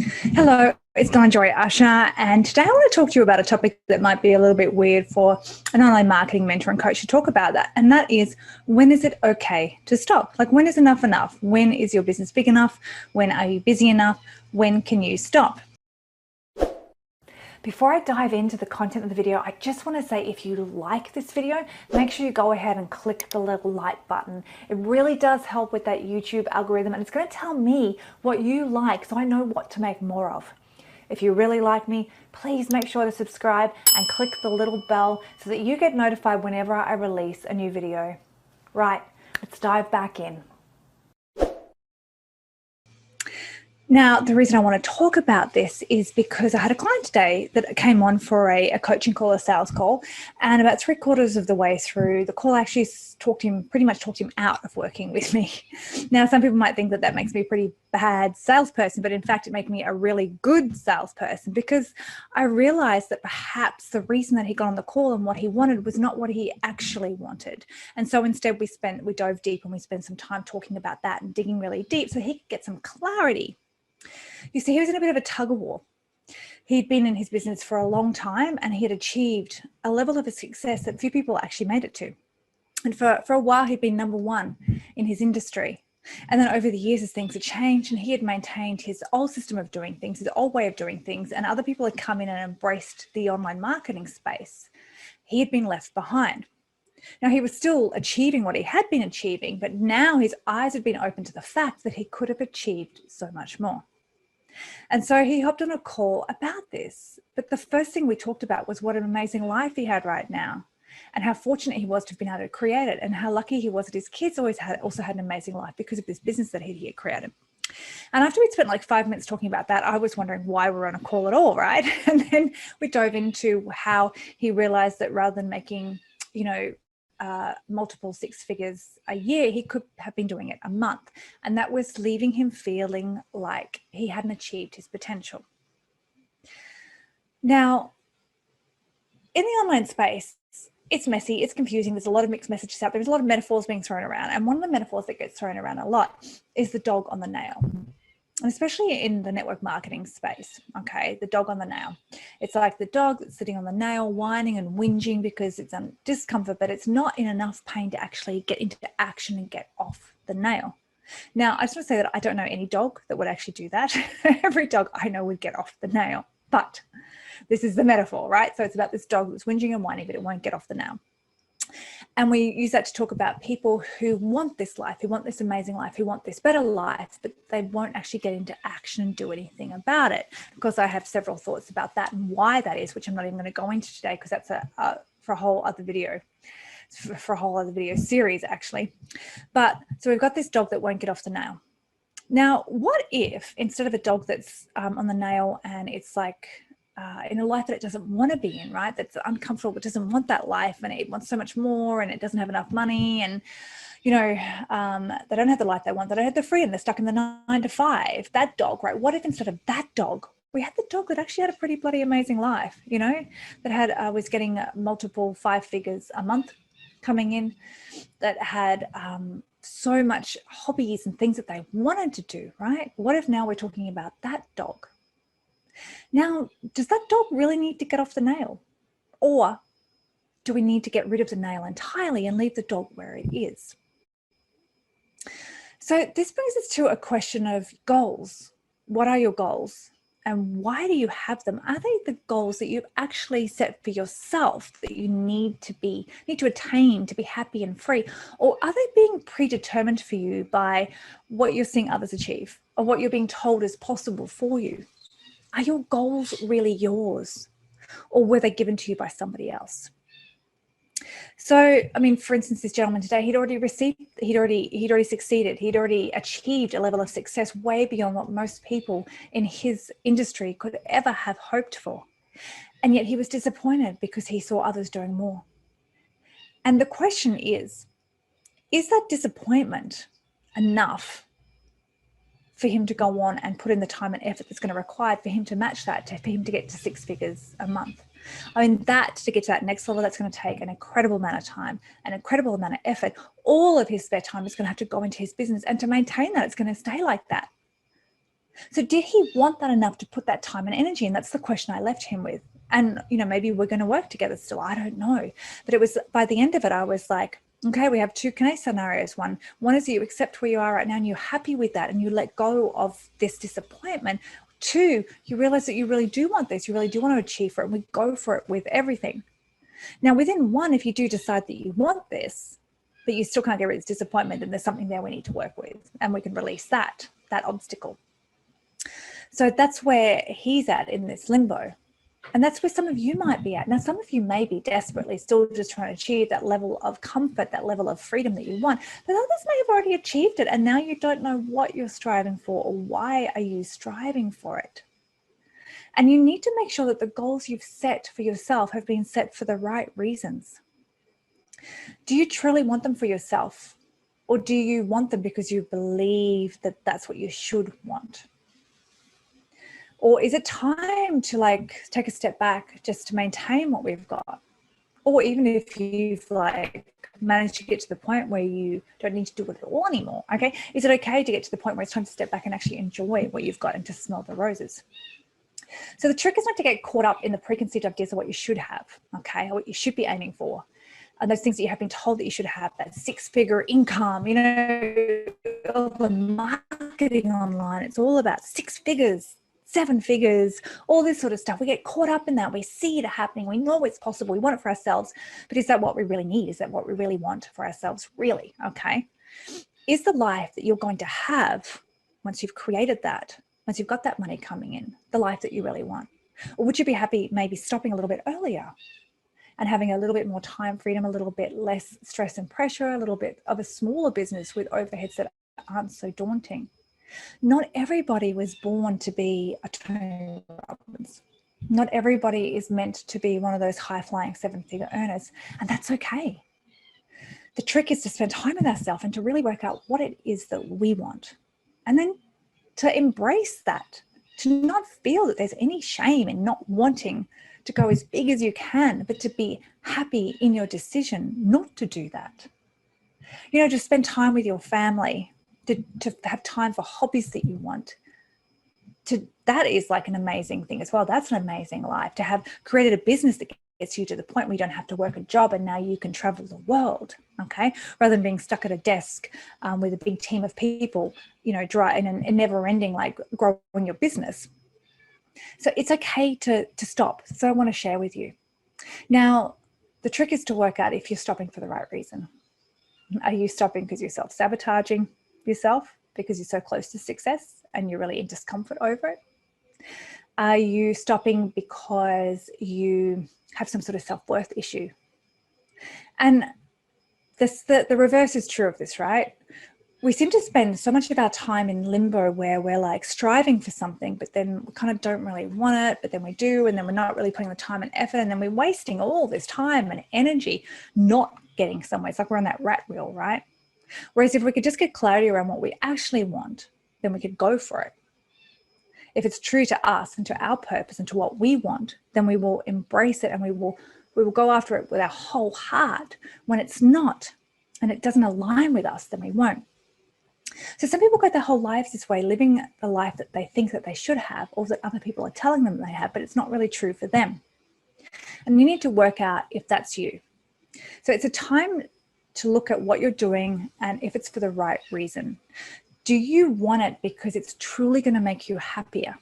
Hello, it's Donna Joy Usher, and today I want to talk to you about a topic that might be a little bit weird for an online marketing mentor and coach to talk about that, and that is, when is it okay to stop? Like, when is enough enough? When is your business big enough? When are you busy enough? When can you stop? Before I dive into the content of the video, I just want to say, if you like this video, make sure you go ahead and click the little like button. It really does help with that YouTube algorithm, and it's going to tell me what you like so I know what to make more of. If you really like me, please make sure to subscribe and click the little bell so that you get notified whenever I release a new video. Right, let's dive back in. Now, the reason I want to talk about this is because I had a client today that came on for a coaching call, a sales call, and about 3/4 of the way through the call, I actually pretty much talked him out of working with me. Now, some people might think that that makes me a pretty bad salesperson, but in fact, it made me a really good salesperson, because I realized that perhaps the reason that he got on the call and what he wanted was not what he actually wanted. And so instead we dove deep and we spent some time talking about that and digging really deep so he could get some clarity. You see, he was in a bit of a tug of war. He'd been in his business for a long time and he had achieved a level of success that few people actually made it to. And for a while, he'd been number one in his industry. And then over the years, as things had changed and he had maintained his old system of doing things, his old way of doing things, and other people had come in and embraced the online marketing space, he had been left behind. Now, he was still achieving what he had been achieving, but now his eyes had been opened to the fact that he could have achieved so much more. And so he hopped on a call about this. But the first thing we talked about was what an amazing life he had right now, and how fortunate he was to have been able to create it, and how lucky he was that his kids also had an amazing life because of this business that he had created. And after we'd spent like 5 minutes talking about that, I was wondering why we were on a call at all, right? And then we dove into how he realized that rather than making, multiple six figures a year, he could have been doing it a month. And that was leaving him feeling like he hadn't achieved his potential. Now, in the online space, it's messy, it's confusing, there's a lot of mixed messages out there, there's a lot of metaphors being thrown around. And one of the metaphors that gets thrown around a lot is the dog on the nail. And especially in the network marketing space, okay, the dog on the nail. It's like the dog that's sitting on the nail, whining and whinging because it's in discomfort, but it's not in enough pain to actually get into action and get off the nail. Now, I just want to say that I don't know any dog that would actually do that. Every dog I know would get off the nail, but this is the metaphor, right? So it's about this dog that's whinging and whining, but it won't get off the nail. And we use that to talk about people who want this life, who want this amazing life, who want this better life, but they won't actually get into action and do anything about it. Because I have several thoughts about that and why that is, which I'm not even going to go into today, because that's for a whole other video, for a whole other video series, actually. But so we've got this dog that won't get off the nail. Now, what if instead of a dog that's on the nail and it's like, in a life that it doesn't want to be in, right? That's uncomfortable, but doesn't want that life, and it wants so much more, and it doesn't have enough money, and they don't have the life they want, they don't have the freedom, they're stuck in the 9 to 5. That dog, right? What if instead of that dog, we had the dog that actually had a pretty bloody amazing life, that had was getting multiple 5 figures a month coming in, that had so much hobbies and things that they wanted to do, right? What if now we're talking about that dog? Now, does that dog really need to get off the nail? Or do we need to get rid of the nail entirely and leave the dog where it is? So this brings us to a question of goals. What are your goals? And why do you have them? Are they the goals that you've actually set for yourself that you need to attain to be happy and free? Or are they being predetermined for you by what you're seeing others achieve, or what you're being told is possible for you? Are your goals really yours, or were they given to you by somebody else? So, I mean, for instance, this gentleman today, he'd already succeeded. He'd already achieved a level of success way beyond what most people in his industry could ever have hoped for. And yet he was disappointed because he saw others doing more. And the question is that disappointment enough for him to go on and put in the time and effort that's going to require for him to match that, for him to get to 6 figures a month? I mean, to get to that next level, that's going to take an incredible amount of time, an incredible amount of effort. All of his spare time is going to have to go into his business, and to maintain that, it's going to stay like that. So did he want that enough to put that time and energy? And that's the question I left him with. And, you know, maybe we're going to work together still. I don't know. But it was by the end of it, I was like, okay, we have two case scenarios. One is you accept where you are right now and you're happy with that and you let go of this disappointment. Two, you realize that you really do want this. You really do want to achieve for it. And we go for it with everything. Now, within one, if you do decide that you want this, but you still can't get rid of this disappointment, then there's something there we need to work with and we can release that obstacle. So that's where he's at in this limbo. And that's where some of you might be at. Now, some of you may be desperately still just trying to achieve that level of comfort, that level of freedom that you want. But others may have already achieved it. And now you don't know what you're striving for or why are you striving for it. And you need to make sure that the goals you've set for yourself have been set for the right reasons. Do you truly want them for yourself? Or do you want them because you believe that that's what you should want? Or is it time to like take a step back just to maintain what we've got? Or even if you've like managed to get to the point where you don't need to do it at all anymore, okay? Is it okay to get to the point where it's time to step back and actually enjoy what you've got and to smell the roses? So the trick is not to get caught up in the preconceived ideas of what you should have, okay? Or what you should be aiming for. And those things that you have been told that you should have, that 6-figure income, you know, all the marketing online, it's all about 6 figures, 7 figures, all this sort of stuff. We get caught up in that. We see it happening. We know it's possible. We want it for ourselves. But is that what we really need? Is that what we really want for ourselves? Really? Okay. Is the life that you're going to have once you've created that, once you've got that money coming in, the life that you really want? Or would you be happy maybe stopping a little bit earlier and having a little bit more time freedom, a little bit less stress and pressure, a little bit of a smaller business with overheads that aren't so daunting? Not everybody was born to be a Tony Robbins. Not everybody is meant to be one of those high-flying 7-figure earners, and that's okay. The trick is to spend time with ourselves and to really work out what it is that we want, and then to embrace that, to not feel that there's any shame in not wanting to go as big as you can, but to be happy in your decision not to do that. You know, just spend time with your family, to have time for hobbies that you want. That is like an amazing thing as well. That's an amazing life, to have created a business that gets you to the point where you don't have to work a job and now you can travel the world, okay? Rather than being stuck at a desk with a big team of people, you know, and never ending, like growing your business. So it's okay to stop. So I want to share with you. Now, the trick is to work out if you're stopping for the right reason. Are you stopping because you're self-sabotaging yourself because you're so close to success and you're really in discomfort over it? Are you stopping because you have some sort of self-worth issue? And the reverse is true of this, right? We seem to spend so much of our time in limbo where we're like striving for something, but then we kind of don't really want it, but then we do, and then we're not really putting the time and effort, and then we're wasting all this time and energy not getting somewhere. It's like we're on that rat wheel, right? Whereas if we could just get clarity around what we actually want, then we could go for it. If it's true to us and to our purpose and to what we want, then we will embrace it and we will go after it with our whole heart. When it's not, and it doesn't align with us, then we won't. So some people go their whole lives this way, living the life that they think that they should have, or that other people are telling them they have, but it's not really true for them. And you need to work out if that's you. So it's a time to look at what you're doing and if it's for the right reason. Do you want it because it's truly going to make you happier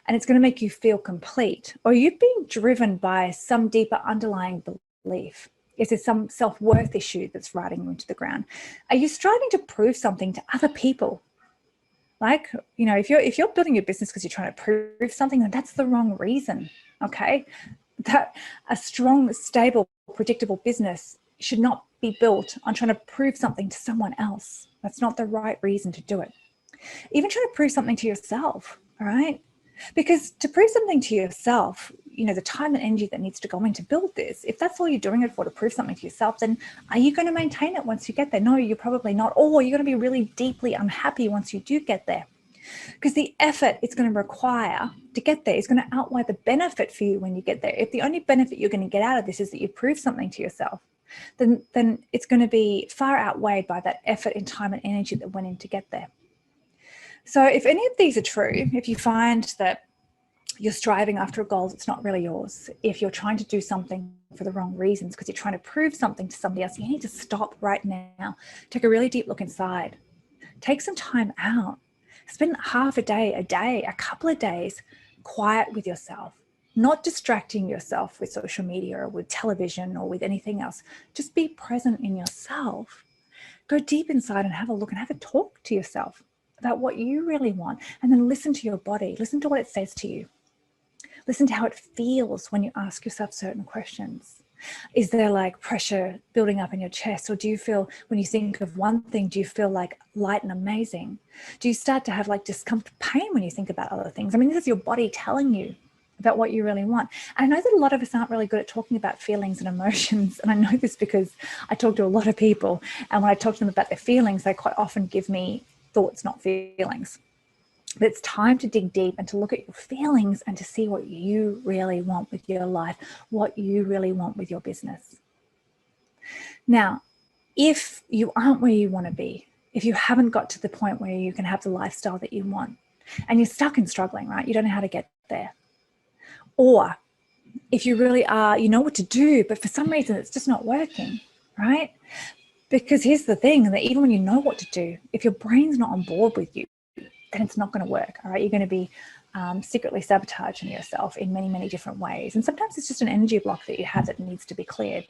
and it's going to make you feel complete? Or are you being driven by some deeper underlying belief? Is there some self-worth issue that's riding you into the ground? Are you striving to prove something to other people? Like, you know, if you're building your business because you're trying to prove something, then that's the wrong reason, okay? That a strong, stable, predictable business should not be built on trying to prove something to someone else. That's not the right reason to do it. Even trying to prove something to yourself, all right? Because to prove something to yourself, you know, the time and energy that needs to go in to build this, if that's all you're doing it for, to prove something to yourself, then are you going to maintain it once you get there? No, you're probably not. Or you're going to be really deeply unhappy once you do get there. Because the effort it's going to require to get there is going to outweigh the benefit for you when you get there. If the only benefit you're going to get out of this is that you prove something to yourself, then it's going to be far outweighed by that effort and time and energy that went in to get there. So if any of these are true, if you find that you're striving after a goal that's not really yours, if you're trying to do something for the wrong reasons because you're trying to prove something to somebody else, you need to stop right now. Take a really deep look inside. Take some time out. Spend half a day, a couple of days quiet with yourself, not distracting yourself with social media or with television or with anything else. Just be present in yourself. Go deep inside and have a look and have a talk to yourself about what you really want. And then listen to your body. Listen to what it says to you. Listen to how it feels when you ask yourself certain questions. Is there like pressure building up in your chest? Or do you feel, when you think of one thing, do you feel like light and amazing? Do you start to have like discomfort, pain when you think about other things? I mean, this is your body telling you about what you really want. And I know that a lot of us aren't really good at talking about feelings and emotions. And I know this because I talk to a lot of people. And when I talk to them about their feelings, they quite often give me thoughts, not feelings. But it's time to dig deep and to look at your feelings and to see what you really want with your life, what you really want with your business. Now, if you aren't where you want to be, if you haven't got to the point where you can have the lifestyle that you want, and you're stuck and struggling, right? You don't know how to get there. Or if you really are, you know what to do, but for some reason it's just not working, right? Because here's the thing, that even when you know what to do, if your brain's not on board with you, then it's not going to work. All right, you're going to be secretly sabotaging yourself in many, many different ways. And sometimes it's just an energy block that you have that needs to be cleared.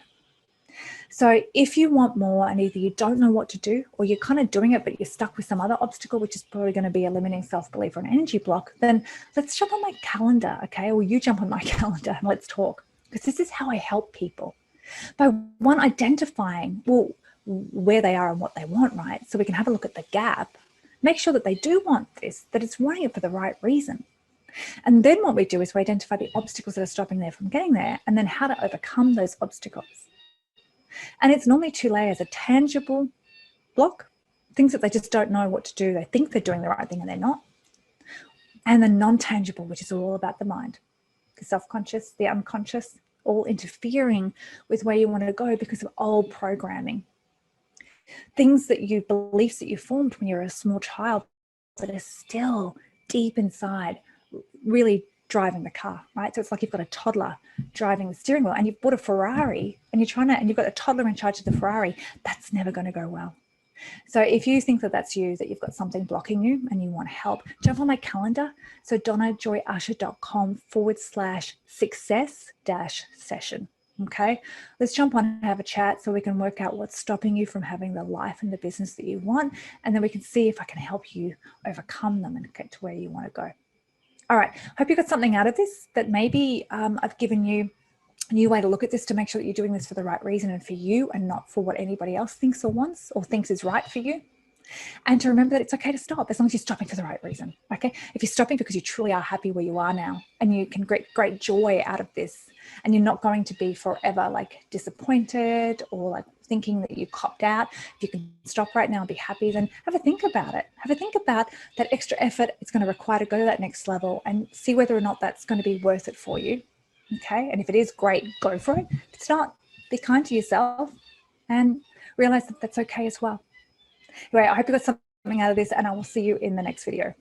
So if you want more and either you don't know what to do or you're kind of doing it, but you're stuck with some other obstacle, which is probably going to be a limiting self-belief or an energy block, then let's jump on my calendar, okay? Or you jump on my calendar and let's talk, because this is how I help people. By one, identifying, well, where they are and what they want, right? So we can have a look at the gap. Make sure that they do want this, that it's wanting it for the right reason. And then what we do is we identify the obstacles that are stopping them from getting there, and then how to overcome those obstacles. And it's normally two layers: a tangible block, things that they just don't know what to do. They think they're doing the right thing and they're not. And the non-tangible, which is all about the mind, the self-conscious, the unconscious, all interfering with where you want to go because of old programming. Things that you, beliefs that you formed when you were a small child that are still deep inside, really driving the car, right? So it's like you've got a toddler driving the steering wheel and you've bought a Ferrari and you've got a toddler in charge of the Ferrari. That's never going to go well. So if you think that that's you, that you've got something blocking you and you want help, jump on my calendar. So donnajoyusher.com/success-session. Okay, let's jump on and have a chat so we can work out what's stopping you from having the life and the business that you want. And then we can see if I can help you overcome them and get to where you want to go. All right, hope you got something out of this, that maybe I've given you a new way to look at this to make sure that you're doing this for the right reason and for you, and not for what anybody else thinks or wants or thinks is right for you. And to remember that it's okay to stop as long as you're stopping for the right reason. Okay, if you're stopping because you truly are happy where you are now and you can get great joy out of this, and you're not going to be forever like disappointed or like thinking that you copped out, if you can stop right now and be happy, then have a think about it. Have a think about that extra effort it's going to require to go to that next level, and see whether or not that's going to be worth it for you. Okay, and if it is, great, go for it. If it's not, be kind to yourself and realize that that's okay as well. Anyway, I hope you got something out of this, and I will see you in the next video.